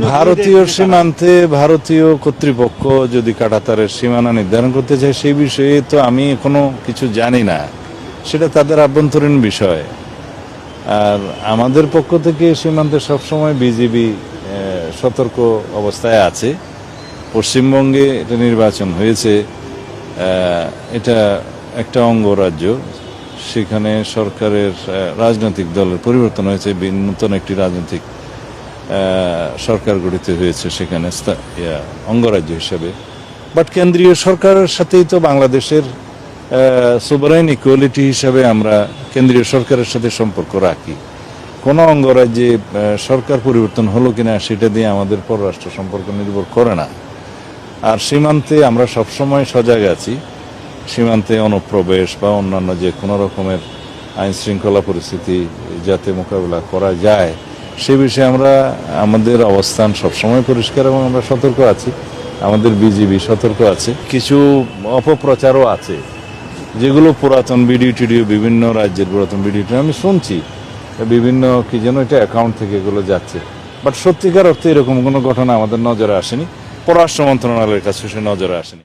ভারতীয় সীমান্তে ভারতীয় কর্তৃপক্ষ যদি কাঁটাতারের সীমানা নির্ধারণ করতে চায় সেই বিষয়ে তো আমি এখনো কিছু জানি না, সেটা তাদের আভ্যন্তরীণ বিষয়। আর আমাদের পক্ষ থেকে সীমান্তে সবসময় বিজিবি সতর্ক অবস্থায় আছে। পশ্চিমবঙ্গে এটা নির্বাচন হয়েছে, এটা একটা অঙ্গরাজ্য, সেখানে সরকারের রাজনৈতিক দলের পরিবর্তন হয়েছে, নতুন একটি রাজনৈতিক সরকার গঠিত হয়েছে সেখানে অঙ্গরাজ্য হিসেবে। বাট কেন্দ্রীয় সরকারের সাথেই তো বাংলাদেশের সোভারেন ইকুয়ালিটি হিসাবে আমরা কেন্দ্রীয় সরকারের সাথে সম্পর্ক রাখি। কোনো অঙ্গরাজ্যে সরকার পরিবর্তন হলো কিনা সেটা দিয়ে আমাদের পররাষ্ট্র সম্পর্ক নির্ভর করে না। আর সীমান্তে আমরা সবসময় সজাগ আছি। সীমান্তে অনুপ্রবেশ বা অন্যান্য যে কোনো রকমের আইন শৃঙ্খলা পরিস্থিতি যাতে মোকাবিলা করা যায় সে বিষয়ে আমরা আমাদের অবস্থান সবসময় পরিষ্কার এবং আমরা সতর্ক আছি। আমাদের বিজিবি সতর্ক আছে। কিছু অপপ্রচারও আছে যেগুলো পুরাতন ভিডিও টিডিও, বিভিন্ন রাজ্যের পুরাতন ভিডিও টিডিও আমি শুনছি, বিভিন্ন কি যেন এটা অ্যাকাউন্ট থেকে এগুলো যাচ্ছে। বাট সত্যিকার অর্থে এরকম কোনো ঘটনা আমাদের নজরে আসেনি, পররাষ্ট্র মন্ত্রণালয়ের কাছে সে নজরে আসেনি।